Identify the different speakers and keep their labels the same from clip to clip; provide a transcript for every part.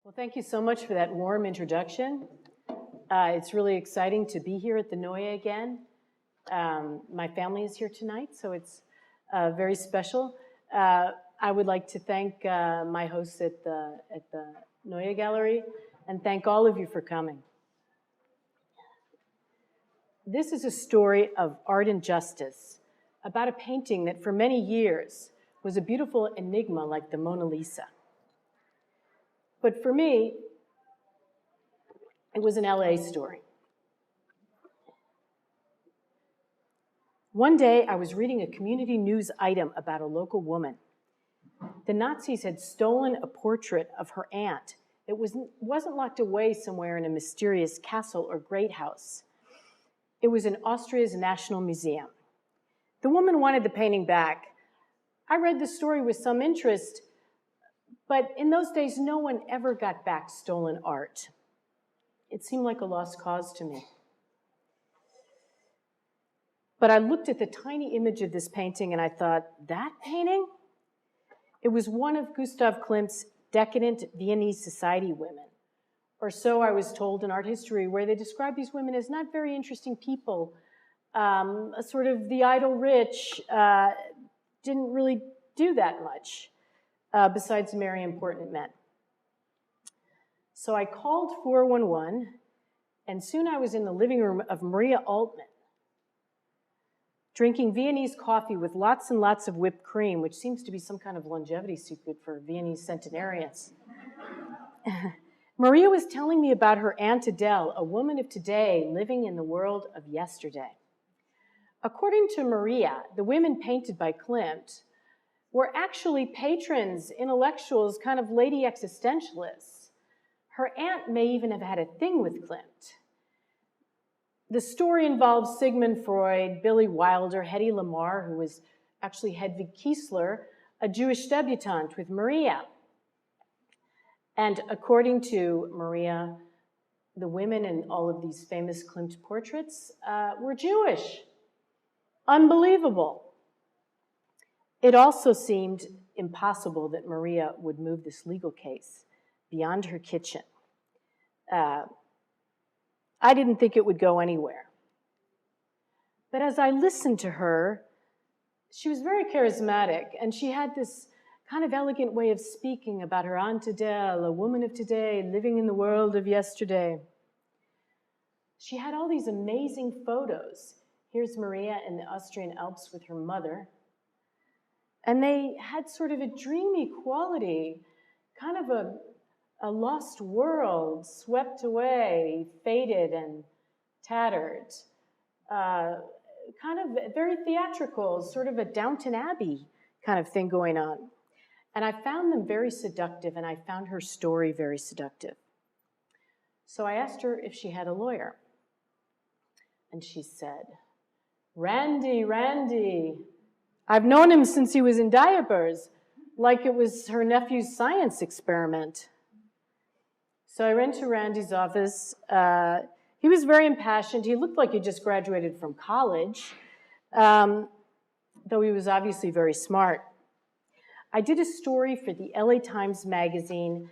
Speaker 1: Well, thank you so much for that warm introduction. It's really exciting to be here at the Neue again. My family is here tonight, so it's very special. I would like to thank my hosts at the Neue Galerie and thank all of you for coming. This is a story of art and justice, about a painting that for many years was a beautiful enigma like the Mona Lisa. But for me, it was an LA story. One day, I was reading a community news item about a local woman. The Nazis had stolen a portrait of her aunt. It wasn't locked away somewhere in a mysterious castle or great house. It was in Austria's National Museum. The woman wanted the painting back. I read the story with some interest, but in those days, no one ever got back stolen art. It seemed like a lost cause to me. But I looked at the tiny image of this painting and I thought, that painting? It was one of Gustav Klimt's decadent Viennese society women, or so I was told in art history, where they describe these women as not very interesting people, sort of the idle rich, didn't really do that much. Besides marry important men. So I called 411, and soon I was in the living room of Maria Altman, drinking Viennese coffee with lots and lots of whipped cream, which seems to be some kind of longevity secret for Viennese centenarians. Maria was telling me about her Aunt Adele, a woman of today living in the world of yesterday. According to Maria, the women painted by Klimt were actually patrons, intellectuals, kind of lady existentialists. Her aunt may even have had a thing with Klimt. The story involves Sigmund Freud, Billy Wilder, Hedy Lamarr, who was actually Hedwig Kiesler, a Jewish debutante with Maria. And according to Maria, the women in all of these famous Klimt portraits were Jewish. Unbelievable. It also seemed impossible that Maria would move this legal case beyond her kitchen. I didn't think it would go anywhere. But as I listened to her, she was very charismatic, and she had this kind of elegant way of speaking about her Aunt Adele, a woman of today living in the world of yesterday. She had all these amazing photos. Here's Maria in the Austrian Alps with her mother. And they had sort of a dreamy quality, kind of a lost world, swept away, faded and tattered, kind of very theatrical, sort of a Downton Abbey kind of thing going on. And I found them very seductive, and I found her story very seductive. So I asked her if she had a lawyer. And she said, Randy, I've known him since he was in diapers, like it was her nephew's science experiment. So I went to Randy's office. He was very impassioned. He looked like he just graduated from college, though he was obviously very smart. I did a story for the LA Times magazine,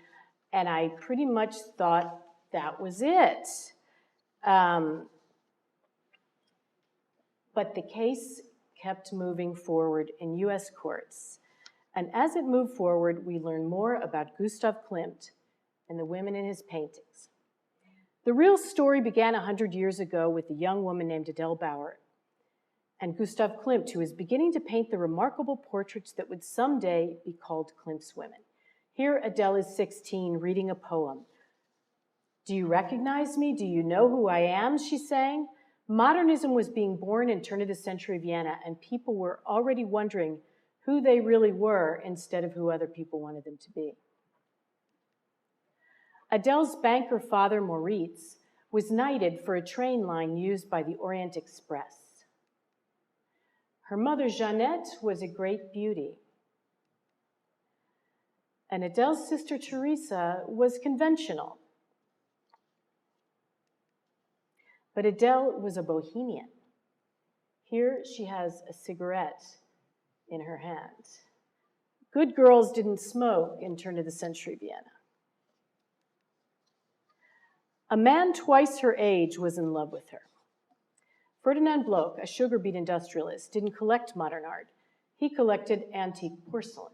Speaker 1: and I pretty much thought that was it. But the case kept moving forward in US courts. And as it moved forward, we learned more about Gustav Klimt and the women in his paintings. The real story began 100 years ago with a young woman named Adele Bloch-Bauer and Gustav Klimt, who was beginning to paint the remarkable portraits that would someday be called Klimt's women. Here, Adele is 16, reading a poem. Do you recognize me? Do you know who I am? She sang. Modernism was being born in turn-of-the-century Vienna, and people were already wondering who they really were instead of who other people wanted them to be. Adele's banker father, Moritz, was knighted for a train line used by the Orient Express. Her mother, Jeannette, was a great beauty. And Adele's sister, Teresa, was conventional. But Adele was a bohemian. Here she has a cigarette in her hand. Good girls didn't smoke in turn-of-the-century Vienna. A man twice her age was in love with her. Ferdinand Bloch, a sugar beet industrialist, didn't collect modern art. He collected antique porcelain.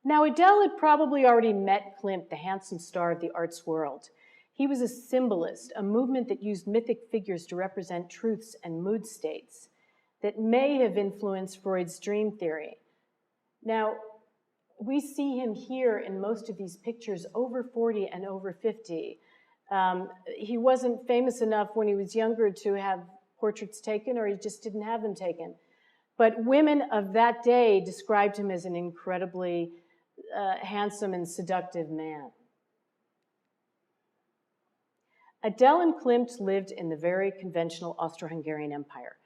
Speaker 1: Now, Adele had probably already met Klimt, the handsome star of the arts world. He was a symbolist, a movement that used mythic figures to represent truths and mood states that may have influenced Freud's dream theory. Now, we see him here in most of these pictures over 40 and over 50. He wasn't famous enough when he was younger to have portraits taken, or he just didn't have them taken. But women of that day described him as an incredibly handsome and seductive man. Adele and Klimt lived in the very conventional Austro-Hungarian Empire.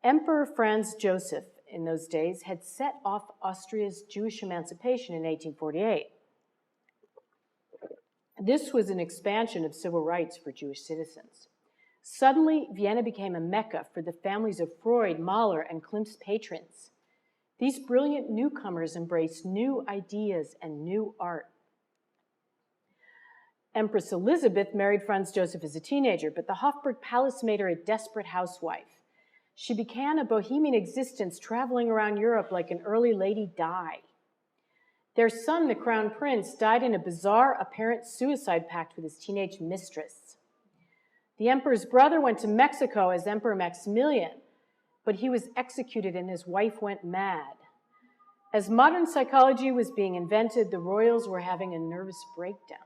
Speaker 1: Emperor Franz Joseph in those days had set off Austria's Jewish emancipation in 1848. This was an expansion of civil rights for Jewish citizens. Suddenly, Vienna became a mecca for the families of Freud, Mahler, and Klimt's patrons. These brilliant newcomers embraced new ideas and new art. Empress Elizabeth married Franz Joseph as a teenager, but the Hofburg Palace made her a desperate housewife. She began a bohemian existence, traveling around Europe like an early Lady Di. Their son, the Crown Prince, died in a bizarre, apparent suicide pact with his teenage mistress. The emperor's brother went to Mexico as Emperor Maximilian, but he was executed and his wife went mad. As modern psychology was being invented, the royals were having a nervous breakdown.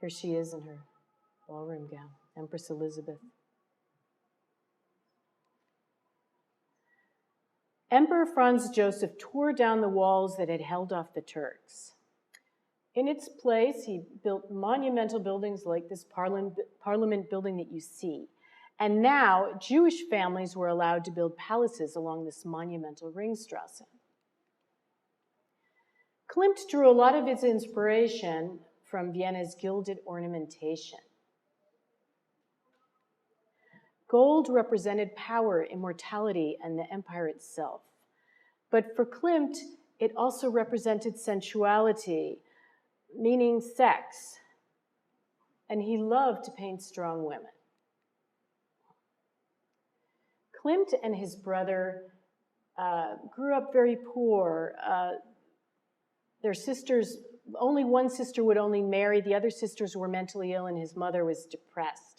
Speaker 1: Here she is in her ballroom gown, Empress Elizabeth. Emperor Franz Joseph tore down the walls that had held off the Turks. In its place, he built monumental buildings like this parliament building that you see. And now, Jewish families were allowed to build palaces along this monumental Ringstrasse. Klimt drew a lot of his inspiration from Vienna's gilded ornamentation. Gold represented power, immortality, and the empire itself. But for Klimt, it also represented sensuality, meaning sex. And he loved to paint strong women. Klimt and his brother grew up very poor. Their sisters, only one sister would only marry, the other sisters were mentally ill, and his mother was depressed.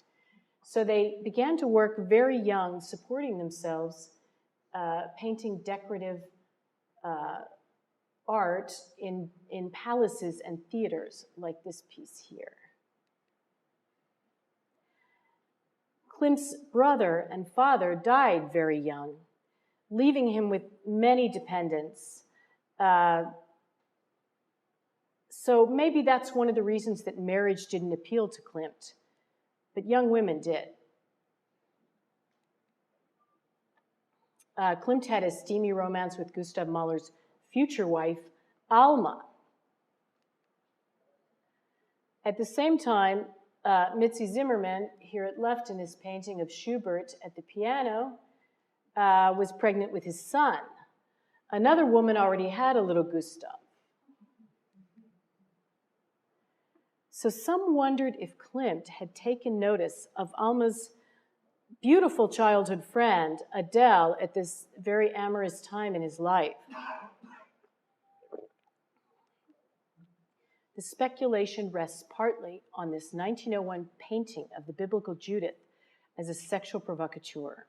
Speaker 1: So they began to work very young, supporting themselves, painting decorative art in palaces and theaters, like this piece here. Klimt's brother and father died very young, leaving him with many dependents. So maybe that's one of the reasons that marriage didn't appeal to Klimt. But young women did. Klimt had a steamy romance with Gustav Mahler's future wife, Alma. At the same time, Mitzi Zimmermann, here at left in his painting of Schubert at the piano, was pregnant with his son. Another woman already had a little Gustav. So some wondered if Klimt had taken notice of Alma's beautiful childhood friend, Adele, at this very amorous time in his life. The speculation rests partly on this 1901 painting of the biblical Judith as a sexual provocateur.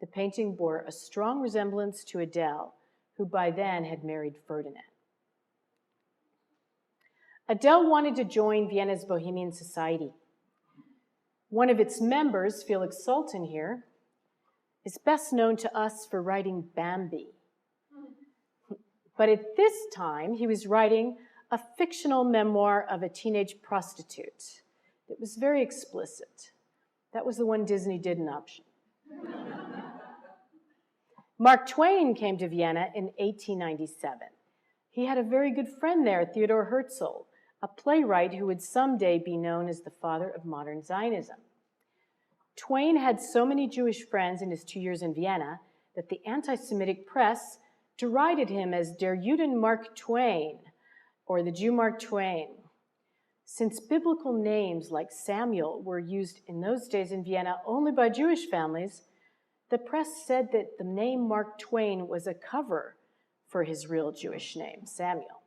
Speaker 1: The painting bore a strong resemblance to Adele, who by then had married Ferdinand. Adele wanted to join Vienna's Bohemian Society. One of its members, Felix Salten here, is best known to us for writing Bambi. But at this time, he was writing a fictional memoir of a teenage prostitute. It was very explicit. That was the one Disney didn't option. Mark Twain came to Vienna in 1897. He had a very good friend there, Theodor Herzl, a playwright who would someday be known as the father of modern Zionism. Twain had so many Jewish friends in his 2 years in Vienna that the anti-Semitic press derided him as Der Juden Mark Twain, or the Jew Mark Twain. Since biblical names like Samuel were used in those days in Vienna only by Jewish families, the press said that the name Mark Twain was a cover for his real Jewish name, Samuel.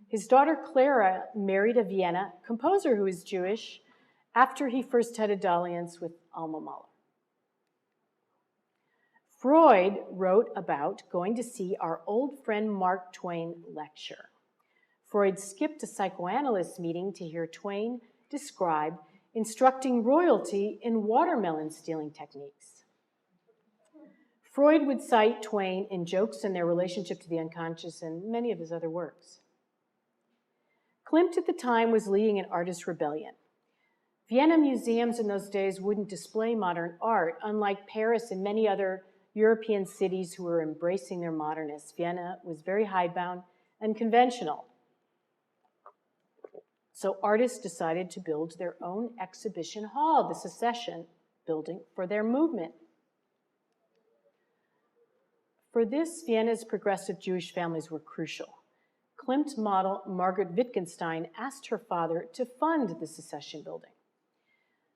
Speaker 1: His daughter Clara married a Vienna composer who is Jewish after he first had a dalliance with Alma Mahler. Freud wrote about going to see our old friend Mark Twain lecture. Freud skipped a psychoanalyst meeting to hear Twain describe instructing royalty in watermelon stealing techniques. Freud would cite Twain in Jokes and Their Relationship to the Unconscious and many of his other works. Klimt at the time was leading an artist rebellion. Vienna museums in those days wouldn't display modern art, unlike Paris and many other European cities who were embracing their modernists. Vienna was very hidebound and conventional. So artists decided to build their own exhibition hall, the Secession building, for their movement. For this, Vienna's progressive Jewish families were crucial. Klimt model Margaret Wittgenstein asked her father to fund the Secession building.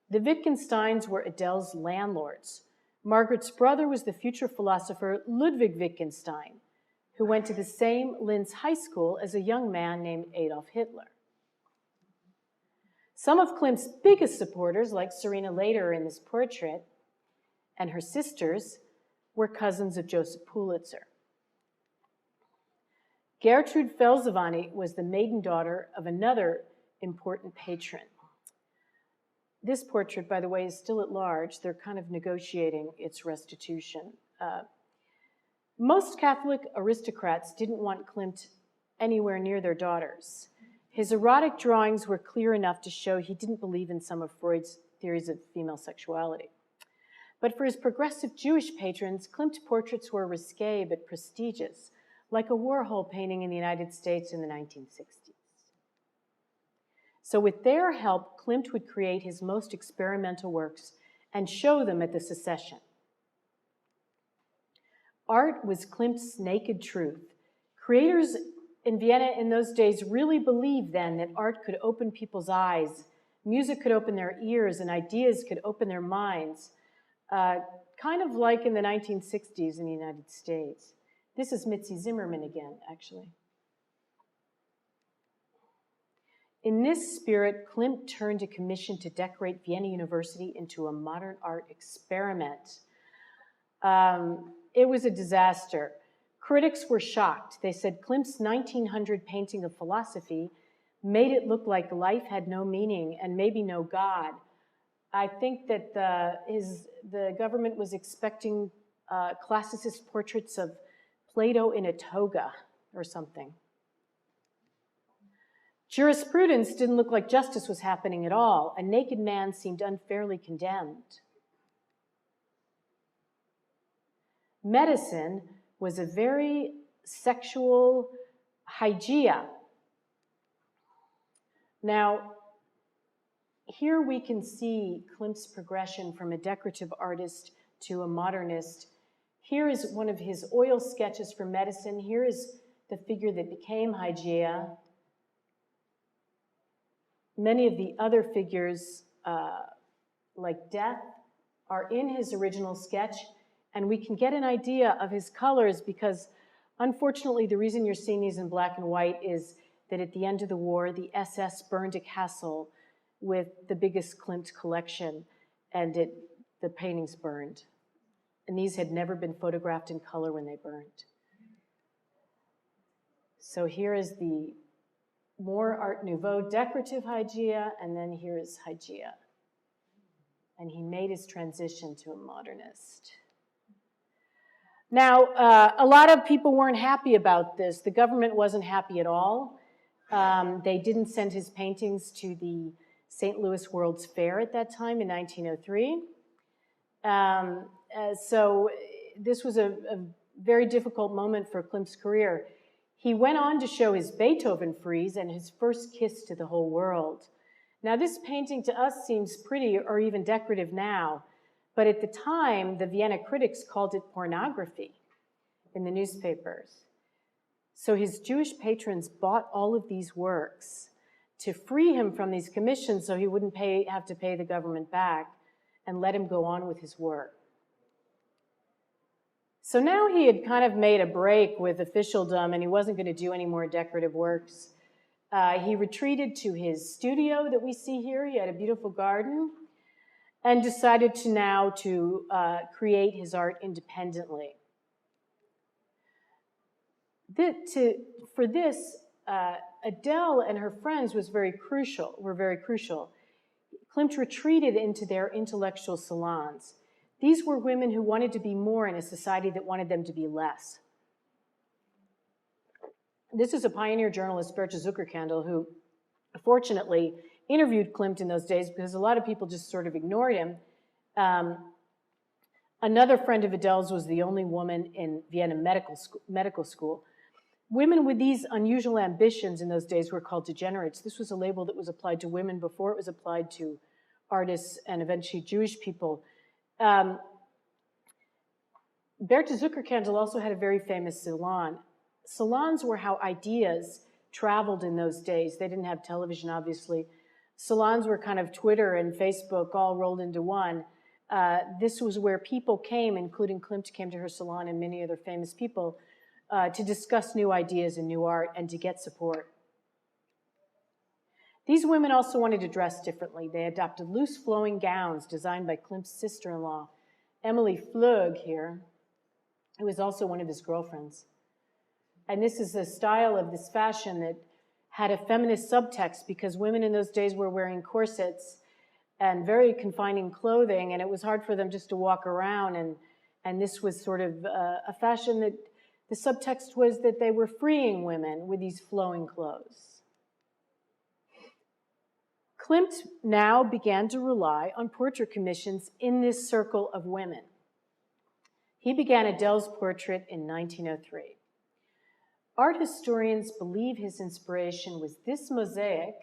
Speaker 1: The Wittgensteins were Adele's landlords. Margaret's brother was the future philosopher Ludwig Wittgenstein, who went to the same Linz high school as a young man named Adolf Hitler. Some of Klimt's biggest supporters, like Serena Later in this portrait, and her sisters, were cousins of Joseph Pulitzer. Gertrude Felsevani was the maiden daughter of another important patron. This portrait, by the way, is still at large. They're kind of negotiating its restitution. Most Catholic aristocrats didn't want Klimt anywhere near their daughters. His erotic drawings were clear enough to show he didn't believe in some of Freud's theories of female sexuality. But for his progressive Jewish patrons, Klimt portraits were risque but prestigious, like a Warhol painting in the United States in the 1960s. So with their help, Klimt would create his most experimental works and show them at the Secession. Art was Klimt's naked truth. Creators in Vienna in those days really believed then that art could open people's eyes, music could open their ears, and ideas could open their minds, kind of like in the 1960s in the United States. This is Mitzi Zimmerman again, actually. In this spirit, Klimt turned a commission to decorate Vienna University into a modern art experiment. It was a disaster. Critics were shocked. They said Klimt's 1900 painting of philosophy made it look like life had no meaning and maybe no God. I think that the government was expecting classicist portraits of Plato in a toga or something. Jurisprudence didn't look like justice was happening at all. A naked man seemed unfairly condemned. Medicine was a very sexual hygeia. Now, here we can see Klimt's progression from a decorative artist to a modernist. Here is one of his oil sketches for medicine. Here is the figure that became hygeia. Many of the other figures, like Death, are in his original sketch, and we can get an idea of his colors because, unfortunately, the reason you're seeing these in black and white is that at the end of the war, the SS burned a castle with the biggest Klimt collection, and the paintings burned. And these had never been photographed in color when they burned. So here is the more Art Nouveau decorative hygeia, and then here is hygeia. And he made his transition to a modernist. Now, a lot of people weren't happy about this. The government wasn't happy at all. They didn't send his paintings to the St. Louis World's Fair at that time in 1903. So this was a very difficult moment for Klimt's career. He went on to show his Beethoven frieze and his first kiss to the whole world. Now, this painting to us seems pretty or even decorative now, but at the time, the Vienna critics called it pornography in the newspapers. So his Jewish patrons bought all of these works to free him from these commissions so he wouldn't have to pay the government back and let him go on with his work. So now he had kind of made a break with officialdom and he wasn't going to do any more decorative works. He retreated to his studio that we see here. He had a beautiful garden and decided to create his art independently. For this, Adele and her friends were very crucial. Klimt retreated into their intellectual salons. These were women who wanted to be more in a society that wanted them to be less. This is a pioneer journalist, Bertha Zuckerkandl, who fortunately interviewed Klimt in those days because a lot of people just sort of ignored him. Another friend of Adele's was the only woman in Vienna medical school. Women with these unusual ambitions in those days were called degenerates. This was a label that was applied to women before it was applied to artists and eventually Jewish people. Bertha Zuckerkandl also had a very famous salon. Salons were how ideas traveled in those days. They didn't have television, obviously. Salons were kind of Twitter and Facebook all rolled into one. This was where people came, including Klimt came to her salon and many other famous people, to discuss new ideas and new art and to get support. These women also wanted to dress differently. They adopted loose flowing gowns designed by Klimt's sister-in-law, Emily Flög here, who was also one of his girlfriends. And this is the style of this fashion that had a feminist subtext because women in those days were wearing corsets and very confining clothing, and it was hard for them just to walk around. And this was sort of a fashion that the subtext was that they were freeing women with these flowing clothes. Klimt now began to rely on portrait commissions in this circle of women. He began Adele's portrait in 1903. Art historians believe his inspiration was this mosaic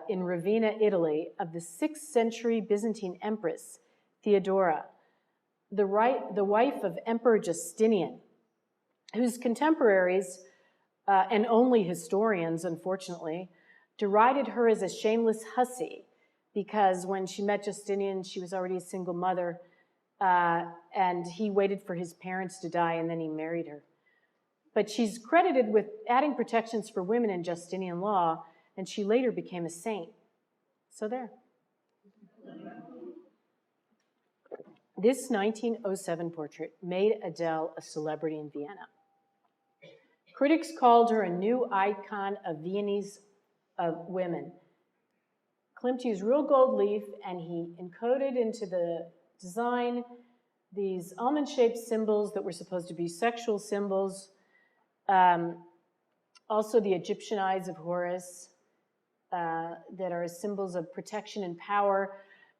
Speaker 1: in Ravenna, Italy, of the 6th century Byzantine empress, Theodora, the wife of Emperor Justinian, whose contemporaries, and only historians, unfortunately, derided her as a shameless hussy because when she met Justinian, she was already a single mother, and he waited for his parents to die and then he married her. But she's credited with adding protections for women in Justinian law, and she later became a saint. So there. This 1907 portrait made Adele a celebrity in Vienna. Critics called her a new icon of Viennese women. Klimt used real gold leaf, and he encoded into the design these almond-shaped symbols that were supposed to be sexual symbols. Also the Egyptian eyes of Horus that are symbols of protection and power.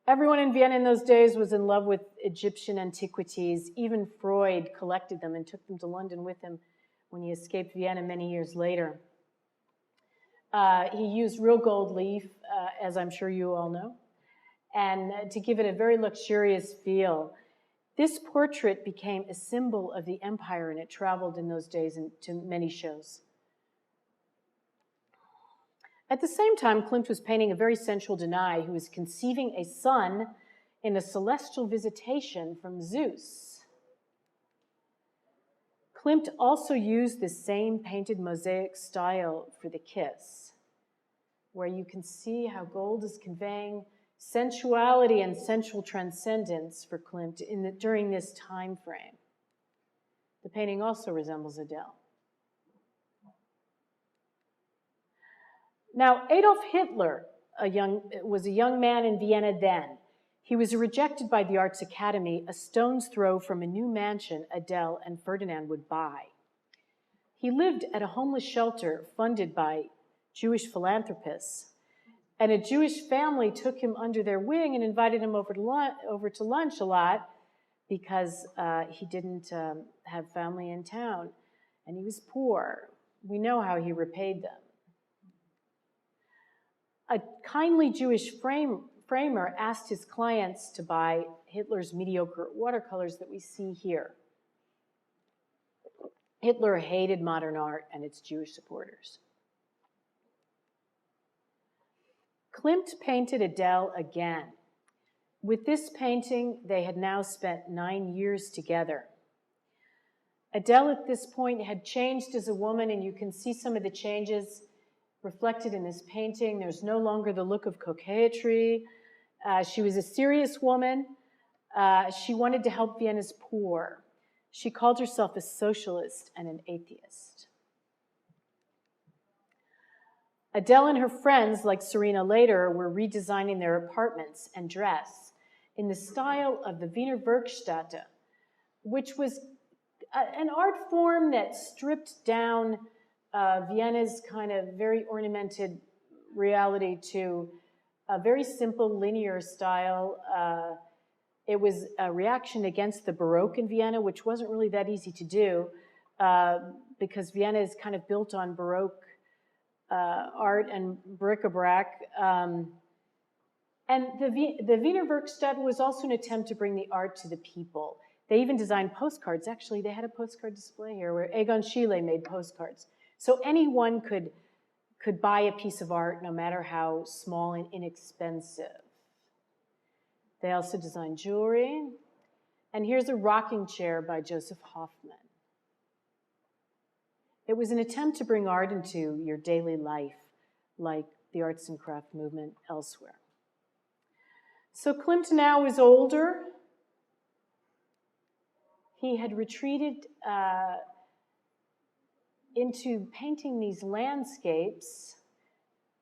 Speaker 1: Everyone in Vienna in those days was in love with Egyptian antiquities. Even Freud collected them and took them to London with him when he escaped Vienna many years later. He used real gold leaf, as I'm sure you all know, and to give it a very luxurious feel. This portrait became a symbol of the empire, and it traveled in those days to many shows. At the same time, Klimt was painting a very sensual Danae who was conceiving a son in a celestial visitation from Zeus. Klimt also used the same painted mosaic style for the kiss, where you can see how gold is conveying sensuality and sensual transcendence for Klimt during this time frame. The painting also resembles Adele. Now, Adolf Hitler was a young man in Vienna then. He was rejected by the Arts Academy, a stone's throw from a new mansion Adele and Ferdinand would buy. He lived at a homeless shelter funded by Jewish philanthropists, and a Jewish family took him under their wing and invited him over to lunch a lot because he didn't have family in town, and he was poor. We know how he repaid them. A kindly Jewish framer asked his clients to buy Hitler's mediocre watercolors that we see here. Hitler hated modern art and its Jewish supporters. Klimt painted Adele again. With this painting, they had now spent 9 years together. Adele at this point had changed as a woman, and you can see some of the changes reflected in this painting. There's no longer the look of coquetry. She was a serious woman. She wanted to help Vienna's poor. She called herself a socialist and an atheist. Adele and her friends, like Serena later, were redesigning their apartments and dress in the style of the Wiener Werkstätte, which was an art form that stripped down Vienna's kind of very ornamented reality to a very simple linear style. It was a reaction against the Baroque in Vienna, which wasn't really that easy to do because Vienna is kind of built on Baroque art and bric-a-brac. And the Wiener Werkstatt was also an attempt to bring the art to the people. They even designed postcards. Actually, they had a postcard display here where Egon Schiele made postcards. So anyone could buy a piece of art, no matter how small and inexpensive. They also designed jewelry. And here's a rocking chair by Joseph Hoffman. It was an attempt to bring art into your daily life, like the arts and craft movement elsewhere. So Klimt now is older. He had retreated into painting these landscapes,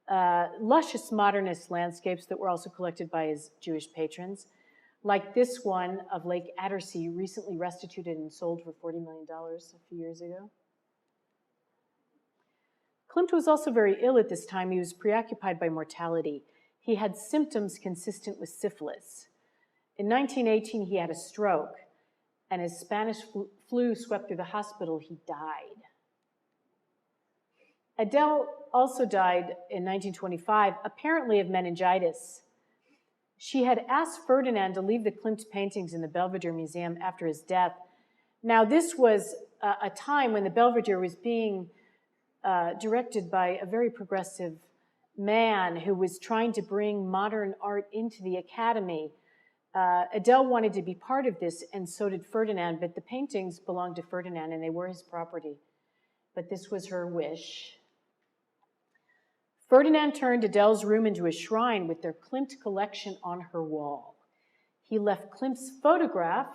Speaker 1: luscious modernist landscapes that were also collected by his Jewish patrons, like this one of Lake Attersee, recently restituted and sold for $40 million a few years ago. Klimt was also very ill at this time. He was preoccupied by mortality. He had symptoms consistent with syphilis. In 1918, he had a stroke, and as Spanish flu swept through the hospital, he died. Adele also died in 1925, apparently of meningitis. She had asked Ferdinand to leave the Klimt paintings in the Belvedere Museum after his death. Now, this was a time when the Belvedere was being directed by a very progressive man who was trying to bring modern art into the academy. Adele wanted to be part of this, and so did Ferdinand, but the paintings belonged to Ferdinand, and they were his property. But this was her wish. Ferdinand turned Adele's room into a shrine with their Klimt collection on her wall. He left Klimt's photograph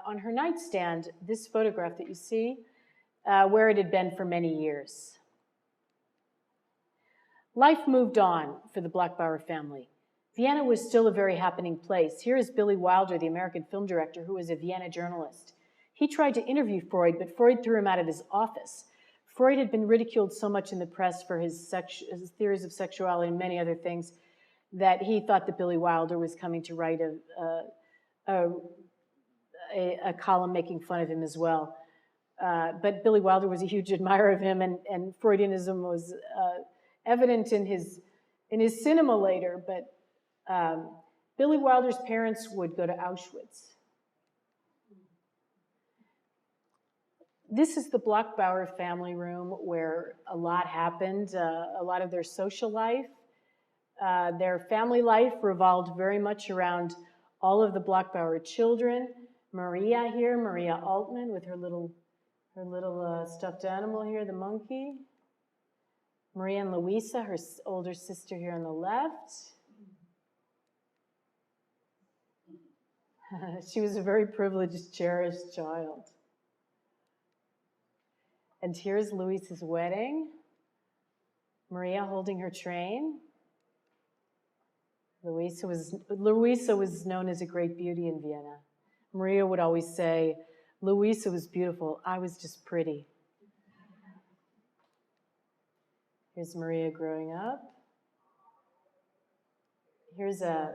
Speaker 1: on her nightstand, this photograph that you see, where it had been for many years. Life moved on for the Bloch-Bauer family. Vienna was still a very happening place. Here is Billy Wilder, the American film director, who was a Vienna journalist. He tried to interview Freud, but Freud threw him out of his office. Freud had been ridiculed so much in the press for his theories of sexuality and many other things that he thought that Billy Wilder was coming to write a column making fun of him as well. But Billy Wilder was a huge admirer of him, and Freudianism was evident in his cinema later, but Billy Wilder's parents would go to Auschwitz. This is the Bloch-Bauer family room where a lot happened, a lot of their social life. Their family life revolved very much around all of the Bloch-Bauer children. Maria here, Maria Altman with her little stuffed animal here, the monkey. Maria and Louisa, her older sister here on the left. She was a very privileged, cherished child. And here's Louisa's wedding. Maria holding her train. Louisa was known as a great beauty in Vienna. Maria would always say, Louisa was beautiful, I was just pretty. Here's Maria growing up. Here's a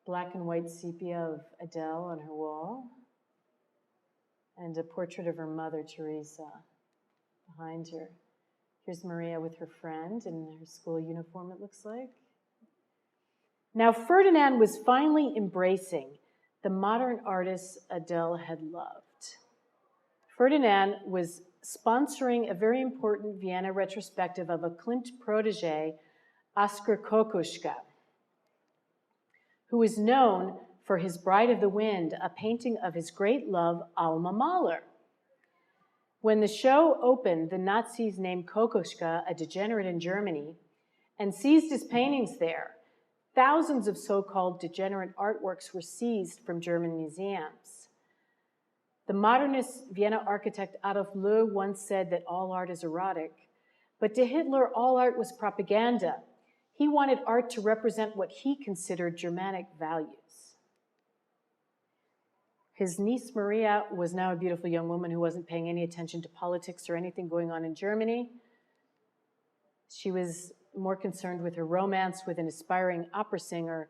Speaker 1: black and white sepia of Adele on her wall, and a portrait of her mother, Teresa, behind her. Here's Maria with her friend in her school uniform, it looks like. Now, Ferdinand was finally embracing the modern artists Adele had loved. Ferdinand was sponsoring a very important Vienna retrospective of a Klimt protege, Oskar Kokoschka. who is known for his Bride of the Wind, a painting of his great love, Alma Mahler. When the show opened, the Nazis named Kokoschka a degenerate in Germany and seized his paintings there. Thousands of so-called degenerate artworks were seized from German museums. The modernist Vienna architect Adolf Loew once said that all art is erotic, but to Hitler, all art was propaganda. He wanted art to represent what he considered Germanic values. His niece Maria was now a beautiful young woman who wasn't paying any attention to politics or anything going on in Germany. She was more concerned with her romance with an aspiring opera singer,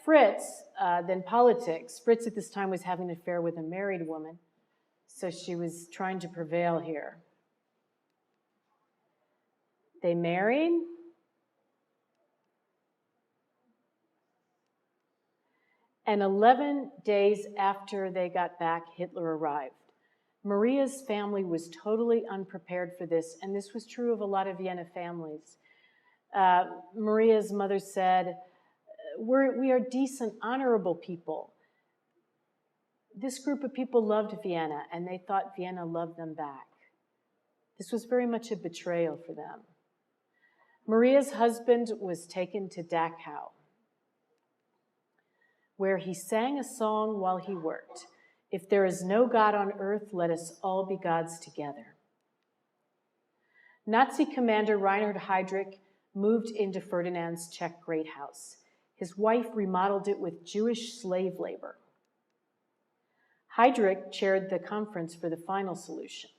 Speaker 1: Fritz, than politics. Fritz at this time was having an affair with a married woman, so she was trying to prevail here. They married. And 11 days after they got back, Hitler arrived. Maria's family was totally unprepared for this, and this was true of a lot of Vienna families. Maria's mother said, we are decent, honorable people. This group of people loved Vienna, and they thought Vienna loved them back. This was very much a betrayal for them. Maria's husband was taken to Dachau, where he sang a song while he worked. If there is no God on earth, let us all be gods together. Nazi commander Reinhard Heydrich moved into Ferdinand's Czech great house. His wife remodeled it with Jewish slave labor. Heydrich chaired the conference for the final solution.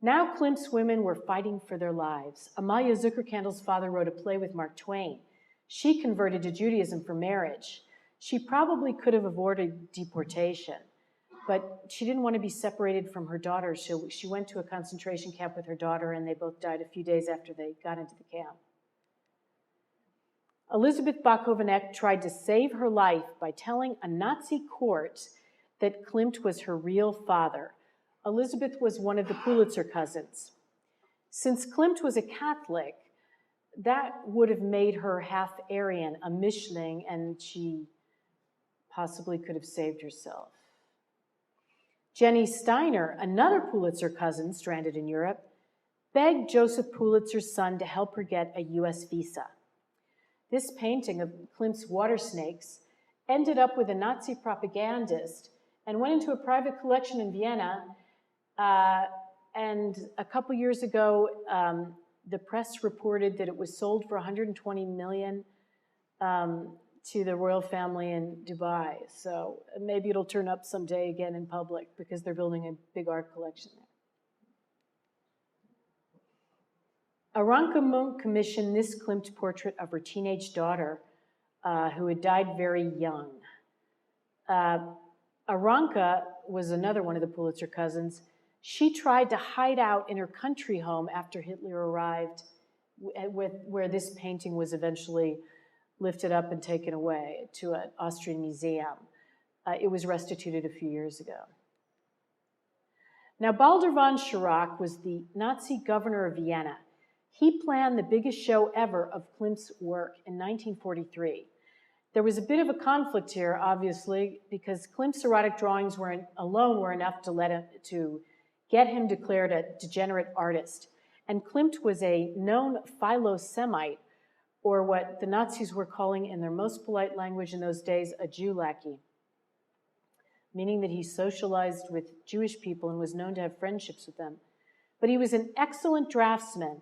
Speaker 1: Now Klimt's women were fighting for their lives. Amalia Zuckerkandl's father wrote a play with Mark Twain. She converted to Judaism for marriage. She probably could have avoided deportation, but she didn't want to be separated from her daughter, so she went to a concentration camp with her daughter, and they both died a few days after they got into the camp. Elisabeth Bachovenek tried to save her life by telling a Nazi court that Klimt was her real father. Elisabeth was one of the Pulitzer cousins. Since Klimt was a Catholic, that would have made her half Aryan, a Mischling, and she possibly could have saved herself. Jenny Steiner, another Pulitzer cousin stranded in Europe, begged Joseph Pulitzer's son to help her get a US visa. This painting of Klimt's water snakes ended up with a Nazi propagandist and went into a private collection in Vienna. And a couple years ago, the press reported that it was sold for $120 million to the royal family in Dubai. So maybe it'll turn up someday again in public because they're building a big art collection there. Aranka Munk commissioned this Klimt portrait of her teenage daughter who had died very young. Aranka was another one of the Pulitzer cousins. She tried to hide out in her country home after Hitler arrived, where this painting was eventually lifted up and taken away to an Austrian museum. It was restituted a few years ago. Now, Baldur Von Schirach was the Nazi governor of Vienna. He planned the biggest show ever of Klimt's work in 1943. There was a bit of a conflict here, obviously, because Klimt's erotic drawings alone were enough to get him declared a degenerate artist. And Klimt was a known philo-Semite, or what the Nazis were calling in their most polite language in those days, a Jew lackey, meaning that he socialized with Jewish people and was known to have friendships with them. But he was an excellent draftsman,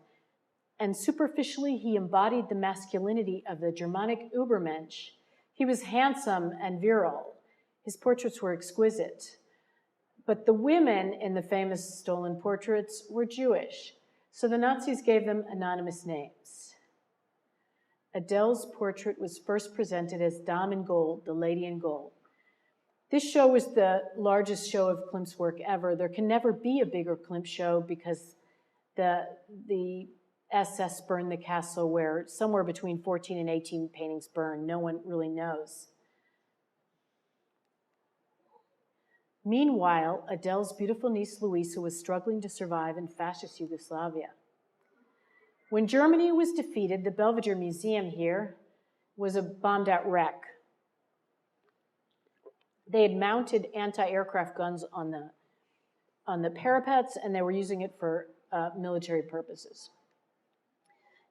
Speaker 1: and superficially he embodied the masculinity of the Germanic Übermensch. He was handsome and virile. His portraits were exquisite. But the women in the famous stolen portraits were Jewish, so the Nazis gave them anonymous names. Adele's portrait was first presented as Dame in Gold, the Lady in Gold. This show was the largest show of Klimt's work ever. There can never be a bigger Klimt show because the SS burned the castle where somewhere between 14 and 18 paintings burned. No one really knows. Meanwhile, Adele's beautiful niece Louisa was struggling to survive in fascist Yugoslavia. When Germany was defeated, the Belvedere Museum here was a bombed-out wreck. They had mounted anti-aircraft guns on the parapets, and they were using it for military purposes.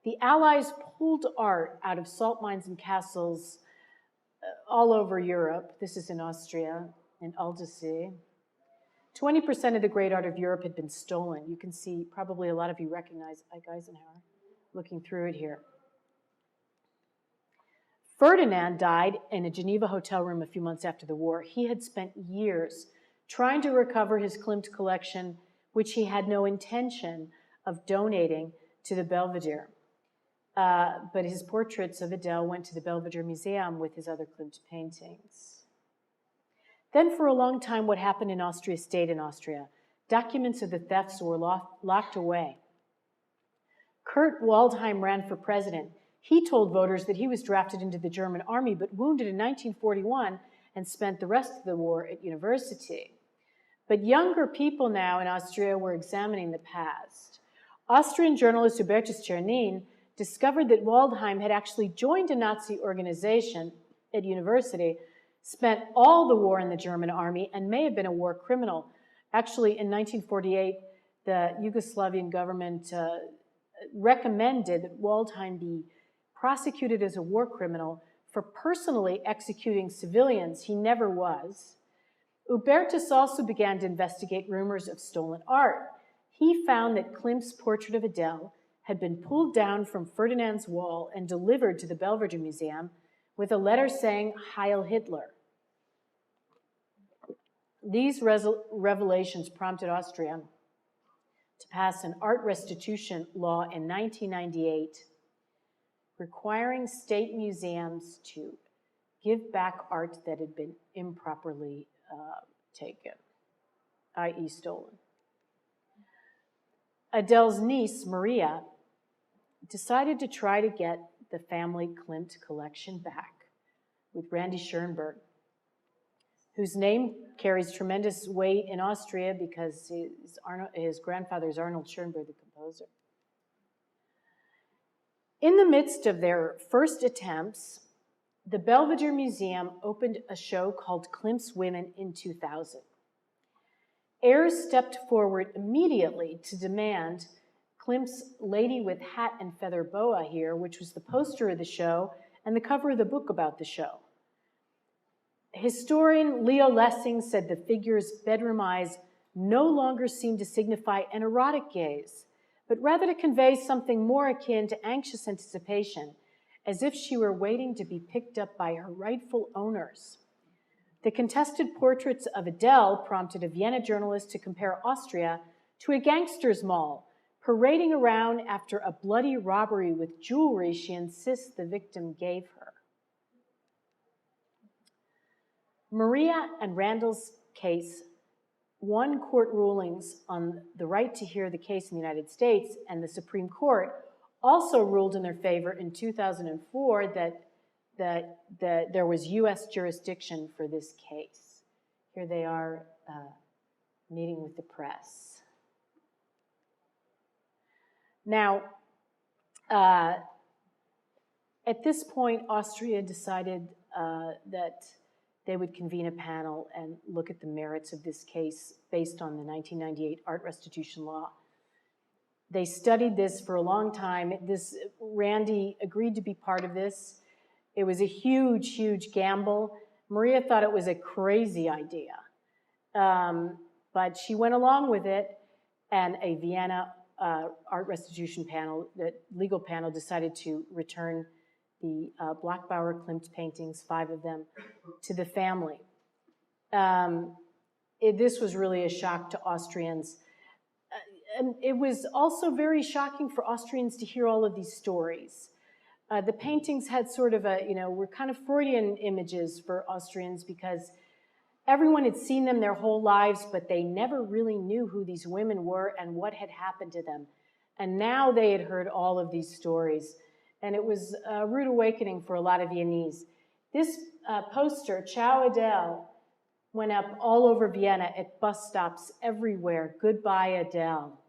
Speaker 1: The Allies pulled art out of salt mines and castles all over Europe. This is in Austria, in Alzey. 20% of the great art of Europe had been stolen. You can see, probably a lot of you recognize Ike Eisenhower looking through it here. Ferdinand died in a Geneva hotel room a few months after the war. He had spent years trying to recover his Klimt collection, which he had no intention of donating to the Belvedere. But his portraits of Adele went to the Belvedere Museum with his other Klimt paintings. Then for a long time, what happened in Austria stayed in Austria. Documents of the thefts were locked away. Kurt Waldheim ran for president. He told voters that he was drafted into the German army, but wounded in 1941 and spent the rest of the war at university. But younger people now in Austria were examining the past. Austrian journalist Hubertus Czernin discovered that Waldheim had actually joined a Nazi organization at university, spent all the war in the German army, and may have been a war criminal. Actually, in 1948, the Yugoslavian government recommended that Waldheim be prosecuted as a war criminal for personally executing civilians. He never was. Hubertus also began to investigate rumors of stolen art. He found that Klimt's portrait of Adele had been pulled down from Ferdinand's wall and delivered to the Belvedere Museum with a letter saying, Heil Hitler. These revelations prompted Austria to pass an art restitution law in 1998, requiring state museums to give back art that had been improperly taken, i.e. stolen. Adele's niece, Maria, decided to try to get the family Klimt collection back with Randy Schoenberg, whose name carries tremendous weight in Austria because his grandfather is Arnold Schoenberg, the composer. In the midst of their first attempts, the Belvedere Museum opened a show called Klimt's Women in 2000. Heirs stepped forward immediately to demand Klimt's Lady with Hat and Feather Boa here, which was the poster of the show and the cover of the book about the show. Historian Leo Lessing said the figure's bedroom eyes no longer seemed to signify an erotic gaze, but rather to convey something more akin to anxious anticipation, as if she were waiting to be picked up by her rightful owners. The contested portraits of Adele prompted a Vienna journalist to compare Austria to a gangster's mall, parading around after a bloody robbery with jewelry she insists the victim gave her. Maria and Randall's case won court rulings on the right to hear the case in the United States, and the Supreme Court also ruled in their favor in 2004 that there was U.S. jurisdiction for this case. Here they are meeting with the press. Now, at this point, Austria decided that they would convene a panel and look at the merits of this case based on the 1998 art restitution law. They studied this for a long time. Randy agreed to be part of this. It was a huge, huge gamble. Maria thought it was a crazy idea, but she went along with it, and a Vienna art restitution panel, the legal panel, decided to return the Bloch-Bauer Klimt paintings, 5 of them, to the family. This was really a shock to Austrians. And it was also very shocking for Austrians to hear all of these stories. The paintings had sort of were kind of Freudian images for Austrians because everyone had seen them their whole lives, but they never really knew who these women were and what had happened to them. And now they had heard all of these stories. And it was a rude awakening for a lot of Viennese. This poster, Ciao Adele, went up all over Vienna at bus stops everywhere. Goodbye, Adele.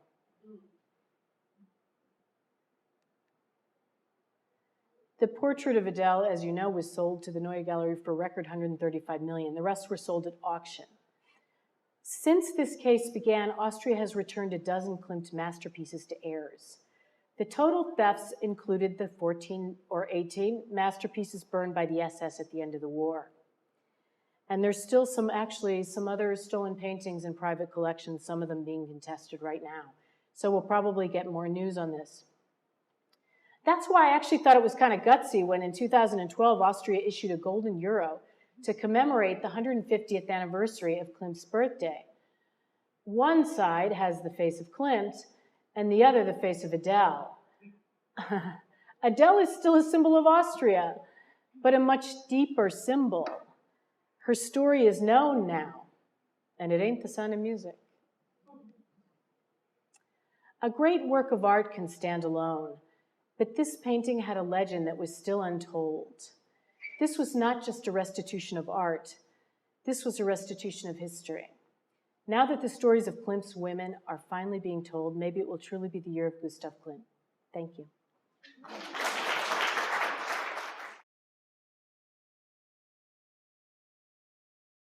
Speaker 1: The portrait of Adele, as you know, was sold to the Neue Galerie for a record $135 million. The rest were sold at auction. Since this case began, Austria has returned a dozen Klimt masterpieces to heirs. The total thefts included the 14 or 18 masterpieces burned by the SS at the end of the war. And there's still some other stolen paintings in private collections, some of them being contested right now. So we'll probably get more news on this. That's why I actually thought it was kind of gutsy when in 2012, Austria issued a golden euro to commemorate the 150th anniversary of Klimt's birthday. One side has the face of Klimt, and the other the face of Adele. Adele is still a symbol of Austria, but a much deeper symbol. Her story is known now, and it ain't the sound of music. A great work of art can stand alone, but this painting had a legend that was still untold. This was not just a restitution of art. This was a restitution of history. Now that the stories of Klimt's women are finally being told, maybe it will truly be the year of Gustav Klimt. Thank you.